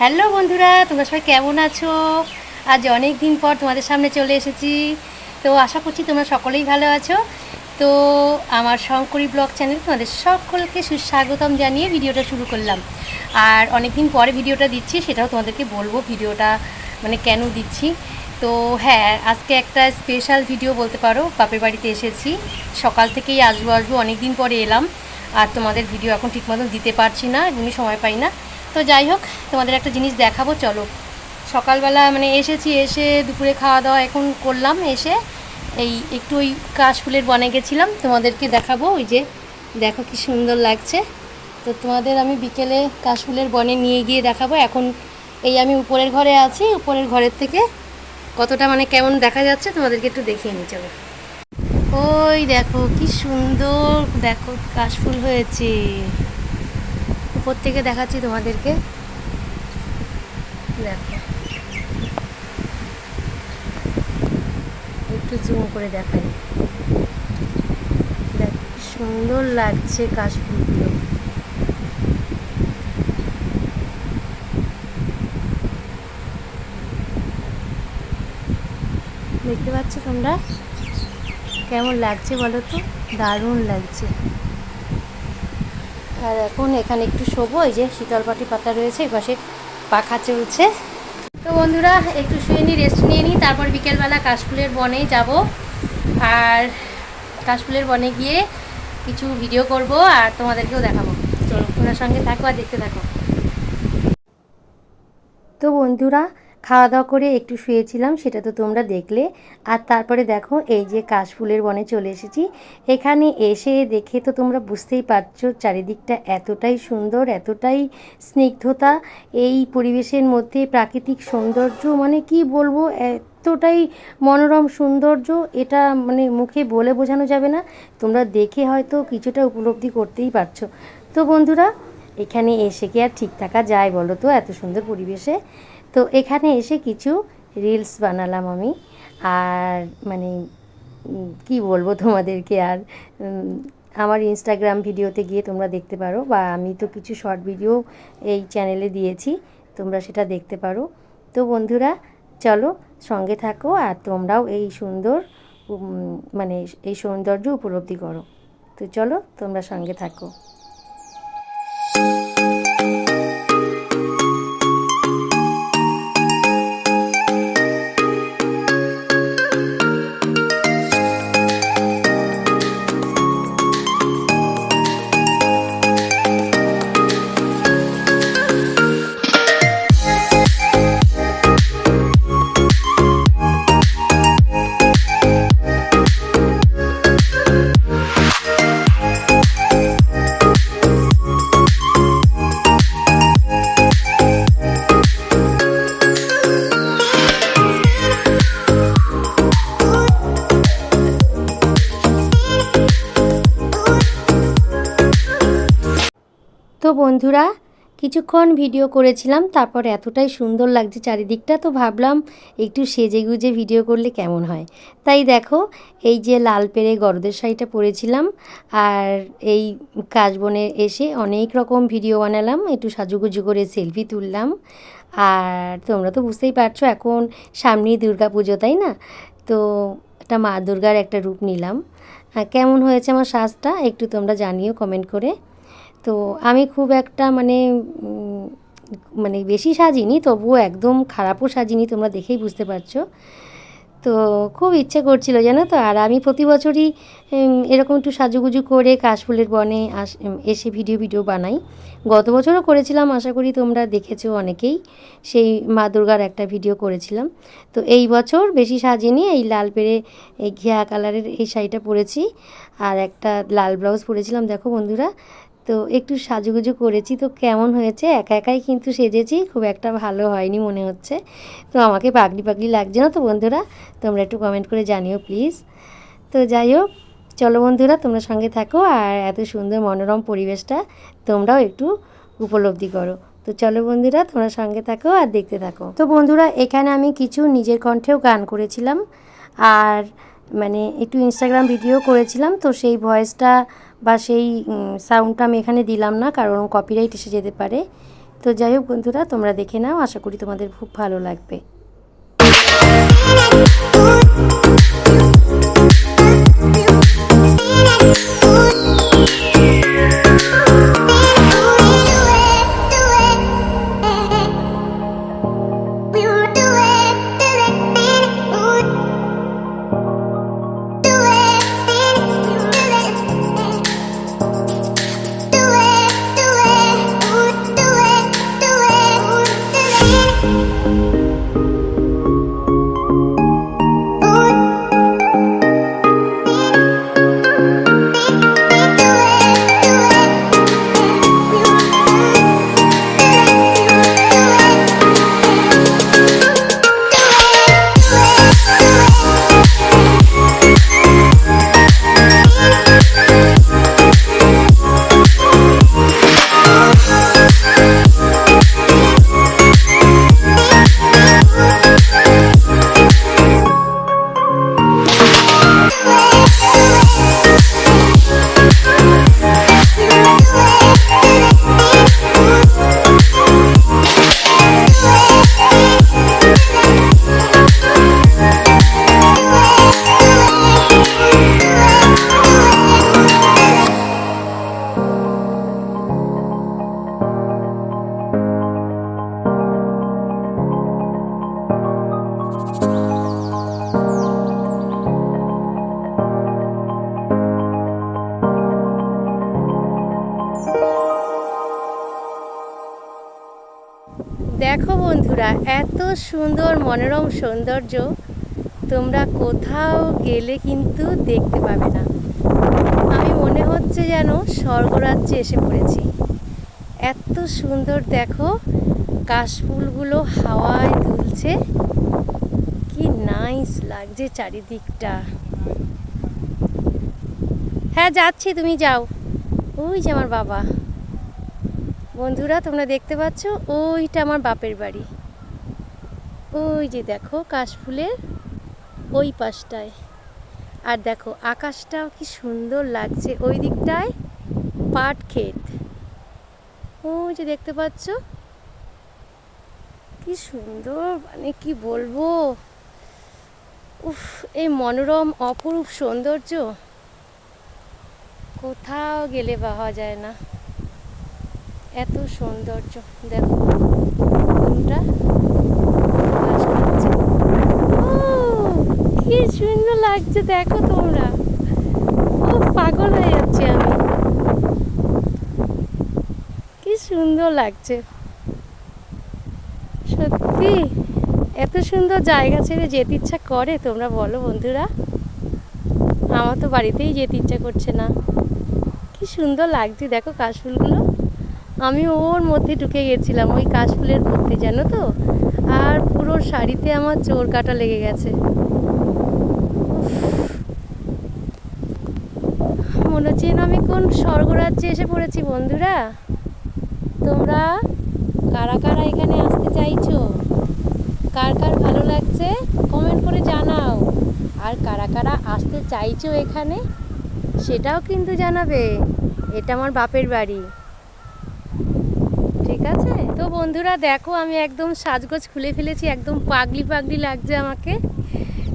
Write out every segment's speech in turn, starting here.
Hello বন্ধুরা, তোমরা সবাই কেমন আছো? আজ অনেক দিন পর তোমাদের সামনে চলে এসেছি। তো আশা করছি তোমরা সকলেই ভালো আছো। তো আমার শঙ্করী ব্লগ চ্যানেলে তোমাদের সকলকে সুস্বাগতম জানিয়ে ভিডিওটা শুরু করলাম। আর অনেক দিন পরে ভিডিওটা দিচ্ছি, সেটাও তোমাদেরকে বলবো ভিডিওটা মানে কেন দিচ্ছি। তো হ্যাঁ, আজকে একটা স্পেশাল ভিডিও বলতে পারো। বাপের বাড়িতে এসেছি, সকাল থেকেই আসবো অনেক দিন পরে এলাম। আর তোমাদের ভিডিও এখন ঠিক মতন দিতে পারছি না, এমনি সময় পাই না। তো যাই হোক, তোমাদের একটা জিনিস দেখাবো, চলো। সকালবেলা মানে এসে দুপুরে খাওয়া দাওয়া এখন করলাম, এসে এই একটু ওই কাশফুলের বনে গেছিলাম, তোমাদেরকে দেখাবো। ওই যে দেখো কি সুন্দর লাগছে। তো তোমাদের আমি বিকেলে কাশফুলের বনে নিয়ে গিয়ে দেখাবো। এখন এই আমি উপরের ঘরে আছি, উপরের ঘরের থেকে কতটা মানে কেমন দেখা যাচ্ছে তোমাদেরকে একটু দেখিয়ে নিই, চলো। ওই দেখো কি সুন্দর, দেখো কাশফুল হয়েছে। উপর থেকে দেখাচ্ছি তোমাদেরকে, দেখো একটু জুম করে দেখাই। দেখ কি সুন্দর লাগছে কাশফুলগুলো। দেখতে পাচ্ছ তোমরা কেমন লাগছে বলো তো? দারুণ লাগছে। আর এখন এখানে একটু শোবো, এই যে শীতলপাটি পাতা রয়েছে, এপাশে পাখা চলছে। তো বন্ধুরা একটু শুয়ে নিই, রেস্ট নিয়ে নিই, তারপর বিকেলবেলা কাশফুলের বনে যাব। আর কাশফুলের বনে গিয়ে কিছু ভিডিও করব আর তোমাদেরকেও দেখাবো। চলো তোমরা সঙ্গে থাকো আর দেখতে থাকো। তো বন্ধুরা খাওয়া দাওয়া করে একটু শুয়েছিলাম, সেটা তো তোমরা দেখলে। আর তারপরে দেখো এই যে কাশফুলের বনে চলে এসেছি। এখানে এসে দেখে তো তোমরা বুঝতেই পারছো চারিদিকটা এতটাই সুন্দর, এতটাই স্নিগ্ধতা। এই পরিবেশের মধ্যে প্রাকৃতিক সৌন্দর্য মানে কি বলবো, এতটাই মনোরম সৌন্দর্য, এটা মানে মুখে বলে বোঝানো যাবে না। তোমরা দেখে হয়তো কিছুটা উপলব্ধি করতেই পারছো। তো বন্ধুরা এখানে এসে কি আর ঠিক থাকা যায় বলো তো, এত সুন্দর পরিবেশে? তো এখানে এসে কিছু রিলস বানালাম আমি। আর মানে কি বলবো তোমাদেরকে আর, আমার ইনস্টাগ্রাম ভিডিওতে গিয়ে তোমরা দেখতে পারো, বা আমি তো কিছু শর্ট ভিডিও এই চ্যানেলে দিয়েছি, তোমরা সেটা দেখতে পারো। তো বন্ধুরা চলো সঙ্গে থাকো আর তোমরাও এই সুন্দর মানে এই সৌন্দর্য উপলব্ধি করো। তো চলো তোমরা সঙ্গে থাকো। তো বন্ধুরা কিছুক্ষণ ভিডিও করেছিলাম, তারপর এতটাই সুন্দর লাগছে চারিদিকটা, তো ভাবলাম একটু সেজে গুজে ভিডিও করলে কেমন হয়। তাই দেখো এই যে লাল পেড়ে গরদের শাড়িটা পরেছিলাম, আর এই কাশবনে এসে অনেক রকম ভিডিও বানালাম, একটু সাজুগুজু করে সেলফি তুললাম। আর তোমরা তো বুঝতেই পারছো এখন সামনেই দুর্গা পুজো, তাই না? তো একটা মা দুর্গার একটা রূপ নিলাম। কেমন হয়েছে আমার সাজটা একটু তোমরা জানিও কমেন্ট করে। তো আমি খুব একটা মানে মানে বেশি সাজিনি, তবুও একদম খারাপও সাজিনি, তোমরা দেখেই বুঝতে পারছো। তো খুব ইচ্ছে করছিল জানো তো। আর আমি প্রতি বছরই এরকম একটু সাজুগুজু করে কাশফুলের বনে এসে ভিডিও বানাই। গত বছরও করেছিলাম, আশা করি তোমরা দেখেছো অনেকেই, সেই মা দুর্গার একটা ভিডিও করেছিলাম। তো এই বছর বেশি সাজিনি, এই লাল পেড়ে এই ঘিয়া কালারের এই শাড়িটা পরেছি, আর একটা লাল ব্লাউজ পরেছিলাম। দেখো বন্ধুরা তো একটু সাজুগুজু করেছি, তো কেমন হয়েছে? একা একাই কিন্তু সেজেছি, খুব একটা ভালো হয়নি মনে হচ্ছে। তো আমাকে পাগলি পাগলি লাগছে না তো বন্ধুরা? তোমরা একটু কমেন্ট করে জানিও প্লিজ। তো যাই হোক, চলো বন্ধুরা তোমরা সঙ্গে থাকো আর এত সুন্দর মনোরম পরিবেশটা তোমরাও একটু উপলব্ধি করো। তো চলো বন্ধুরা তোমরা সঙ্গে থাকো আর দেখতে থাকো। তো বন্ধুরা এখানে আমি কিছু নিজের কণ্ঠেও গান করেছিলাম, আর মানে একটু ইনস্টাগ্রাম ভিডিও করেছিলাম। তো সেই ভয়েসটা বা সেই সাউন্ডটা আমি এখানে দিলাম না, কারণ কপিরাইট এসে যেতে পারে। তো যাই হোক বন্ধুরা, তোমরা দেখে নাও, আশা করি তোমাদের খুব ভালো লাগবে। দেখো বন্ধুরা, এত সুন্দর মনোরম সৌন্দর্য তোমরা কোথাও গেলে কিন্তু দেখতে পাবে না। আমি মনে হচ্ছে যেন স্বর্গরাজ্যে এসে পড়েছি। এত সুন্দর দেখো, কাশফুলগুলো হাওয়ায় দুলছে, কি নাইস লাগছে চারিদিকটা। হ্যাঁ যাচ্ছি, তুমি যাও। ওই যে আমার বাবা। বন্ধুরা তোমরা দেখতে পাচ্ছ, ওইটা আমার বাপের বাড়ি। ওই যে দেখো কাশফুলের ওই পাশটায়। আর দেখো আকাশটাও কি সুন্দর লাগছে, ওই দিকটায় পাট ক্ষেত। ওই যে দেখতে পাচ্ছ কি সুন্দর, মানে কি বলবো। উফ, এই মনোরম অপরূপ সৌন্দর্য কোথাও গেলে পাওয়া যায় না। এত সৌন্দর্য দেখো, কোনটা কি সুন্দর লাগছে দেখো তোমরা। ও পাগল হয়ে যাচ্ছি আমি, কি সুন্দর লাগছে সত্যি। এত সুন্দর জায়গা ছেড়ে যেতে ইচ্ছা করে তোমরা বলো বন্ধুরা? আমার তো বাড়িতেই যেতে ইচ্ছা করছে না। কি সুন্দর লাগছে দেখো কাশফুলগুলো। আমি ওর মধ্যে ঢুকে গেছিলাম, ওই কাশফুলের মধ্যে, জানো তো। আর পুরো শাড়িতে আমার চোর কাটা লেগে গেছে। মনে হচ্ছে আমি কোন স্বর্গরাজ্যে এসে পড়েছি বন্ধুরা। তোমরা কারা কারা এখানে আসতে চাইছো, কার কার ভালো লাগছে কমেন্ট করে জানাও। আর কারা কারা আসতে চাইছো এখানে সেটাও কিন্তু জানাবে। এটা আমার বাপের বাড়ি, ঠিক আছে? তো বন্ধুরা দেখো, আমি একদম সাজগোজ খুলে ফেলেছি, একদম পাগলি পাগলি লাগছে আমাকে।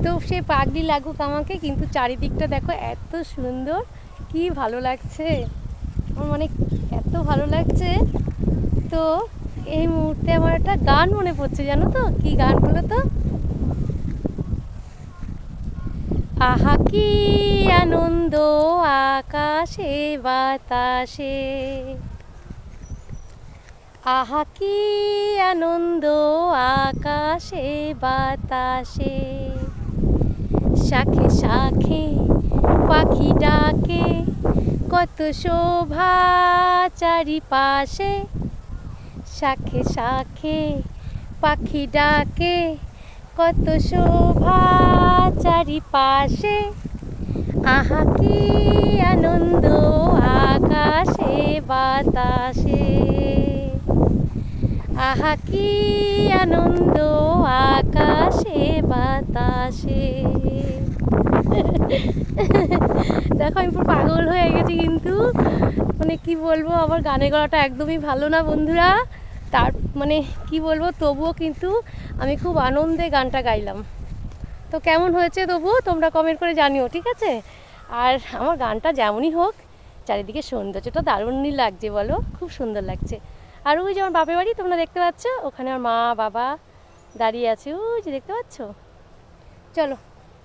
তো সে পাগলি লাগুক আমাকে, কিন্তু চারিদিকটা দেখো এত সুন্দর, কি ভালো লাগছে আমার, মানে এত ভালো লাগছে। তো এই মুহূর্তে আমার একটা গান মনে পড়ছে, জানো তো কি গান বলো তো? আহা কি আনন্দ আকাশে বাতাসে, আহা কি আনন্দ আকাশে বাতাসে, শাখে শাখে পাখি ডাকে, কত শোভা চারিপাশে। শাখে শাখে পাখি ডাকে, কত শোভা চারিপাশে, আহা কি আনন্দ আকাশে বাতাসে, আহা কি আনন্দ আকাশে বাতাসে। দেখো আমি পুরো পাগল হয়ে গেছি, কিন্তু মানে কি বলবো, আমার গানের গলাটা একদমই ভালো না বন্ধুরা। তার মানে কি বলবো, তবুও কিন্তু আমি খুব আনন্দে গানটা গাইলাম। তো কেমন হয়েছে তবুও তোমরা কমেন্ট করে জানিও, ঠিক আছে? আর আমার গানটা যেমনই হোক, চারিদিকে সৌন্দর্যটা দারুণই লাগছে, বলো, খুব সুন্দর লাগছে। আর ওই যে আমার বাপের বাড়ি তোমরা দেখতে পাচ্ছ, ওখানে আমার মা বাবা দাঁড়িয়ে আছে, ওই যে দেখতে পাচ্ছ। চলো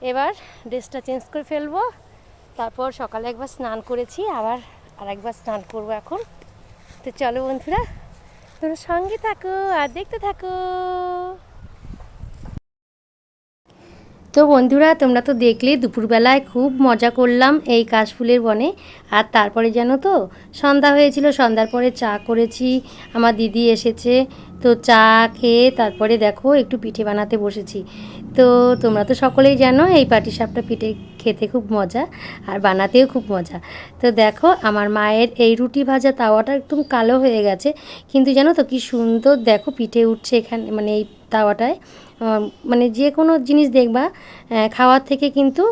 এবার ড্রেসটা চেঞ্জ করে ফেলবো, তারপর সকালে একবার স্নান করেছি, আবার আরেকবার স্নান করবো এখন। তো চলো বন্ধুরা, তোমরা সঙ্গে থাকো আর দেখতে থাকো। তো বন্ধুরা, তোমরা তো দেখলে দুপুরবেলায় খুব মজা করলাম এই কাশফুলের বনে। আর তারপরে জানো তো, সন্ধ্যা হয়েছিল, সন্ধ্যার পরে চা করেছি, আমার দিদি এসেছে। তো চা খেয়ে তারপরে দেখো একটু পিঠে বানাতে বসেছি। তো তোমরা তো সকলেই জানো এই পাটিসাপটা পিঠে খেতে খুব মজা, আর বানাতেও খুব মজা। তো দেখো আমার মায়ের এই রুটি ভাজা তাওয়াটা একদম কালো হয়ে গেছে, কিন্তু জানো তো কি সুন্দর দেখো পিঠে উঠছে এখানে, মানে এই তাওয়াটায়। মানে যে কোনো জিনিস দেখবা খাওয়ার থেকে কিন্তু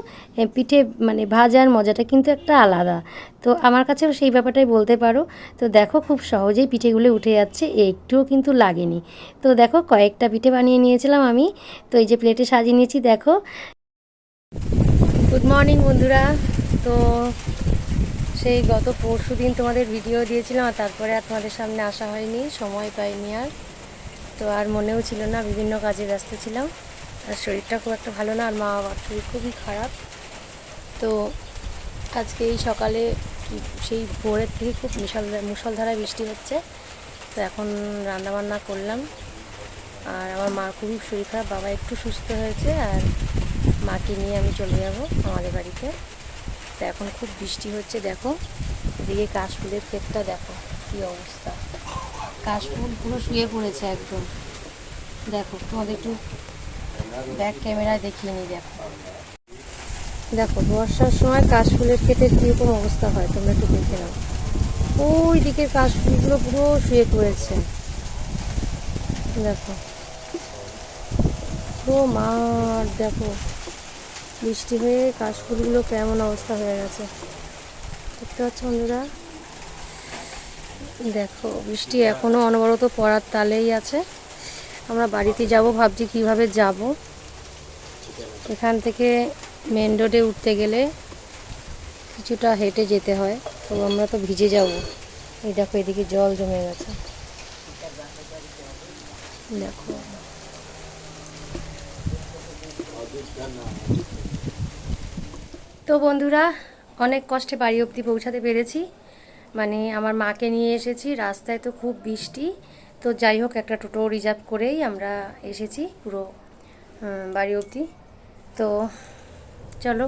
পিঠে মানে ভাজার মজাটা কিন্তু একটা আলাদা। তো আমার কাছেও সেই ব্যাপারটাই বলতে পারো। তো দেখো খুব সহজেই পিঠেগুলো উঠে যাচ্ছে, একটুও কিন্তু লাগেনি। তো দেখো কয়েকটা পিঠে বানিয়ে নিয়েছিলাম আমি। তো এই যে প্লেটে সাজিয়ে নিয়েছি দেখো। গুড মর্নিং বন্ধুরা। তো সেই গত পরশু দিন তোমাদের ভিডিও দিয়েছিলাম, আর তারপরে আর তোমাদের সামনে আসা হয়নি, সময় পাইনি আর। তো আর মনেও ছিল না, বিভিন্ন কাজে ব্যস্ত ছিলাম, আর শরীরটা খুব একটা ভালো না, আর মা বাবার শরীর খুবই খারাপ। তো আজকে এই সকালে সেই ভোরের থেকে খুব মুষলধারায় বৃষ্টি হচ্ছে। তো এখন রান্নাবান্না করলাম, আর আমার মার খুবই শরীর খারাপ, বাবা একটু সুস্থ হয়েছে, আর মাকে নিয়ে আমি চলে যাব আমাদের বাড়িতে। তো এখন খুব বৃষ্টি হচ্ছে, দেখো এদিকে কাশফুলের ক্ষেতটা দেখো কী অবস্থা, কাশফুল পুরো শুয়ে পড়েছে একদম। দেখো তোমাদের একটু ব্যাক ক্যামেরায় দেখিয়ে নিই। দেখো দেখো বর্ষার সময় কাশফুলের ক্ষেতের কীরকম অবস্থা হয় তোমরা একটু দেখে নাও। ওই দিকের কাশফুলগুলো পুরো শুয়ে পড়েছে, দেখো পুরো মাঠ। দেখো বৃষ্টি হয়ে কাশফুলগুলো কেমন অবস্থা হয়ে গেছে, দেখতে পাচ্ছ বন্ধুরা। দেখো বৃষ্টি এখনও অনবরত পড়ার তালেই আছে। আমরা বাড়িতে যাব, ভাবছি কিভাবে যাব। এখান থেকে মেন রোডে উঠতে গেলে কিছুটা হেঁটে যেতে হয়, তো আমরা তো ভিজে যাব। এই দেখো এদিকে জল জমে গেছে, দেখো। তো বন্ধুরা, অনেক কষ্টে বাড়ি অবধি পৌঁছাতে পেরেছি, মানে আমার মাকে নিয়ে এসেছি। রাস্তায় তো খুব বৃষ্টি, তো যাই হোক একটা টোটো রিজার্ভ করেই আমরা এসেছি পুরো বাড়ি অবধি। তো চলো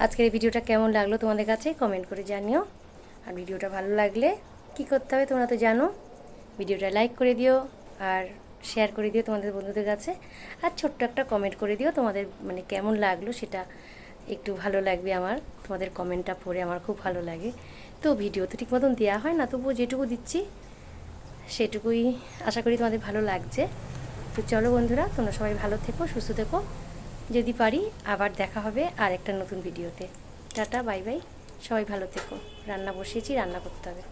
আজকের এই ভিডিওটা কেমন লাগলো তোমাদের কাছে কমেন্ট করে জানিও। আর ভিডিওটা ভালো লাগলে কি করতে হবে তোমরা তো জানো, ভিডিওটা লাইক করে দিও, আর শেয়ার করে দিও তোমাদের বন্ধুদের কাছে, আর ছোট্ট একটা কমেন্ট করে দিও তোমাদের মানে কেমন লাগলো সেটা একটু ভালো লাগবে আমার। তোমাদের কমেন্টটা পড়ে আমার খুব ভালো লাগে। তো ভিডিও তো ঠিক মতন দেওয়া হয় না, তবুও যেটুকু দিচ্ছি সেটুকুই আশা করি তোমাদের ভালো লাগছে। তো চলো বন্ধুরা, তোমরা সবাই ভালো থেকো, সুস্থ থেকো। যদি পারি আবার দেখা হবে আর একটা নতুন ভিডিওতে। টাটা, বাই বাই, সবাই ভালো থেকো। রান্না বসিয়েছি, রান্না করতে হবে।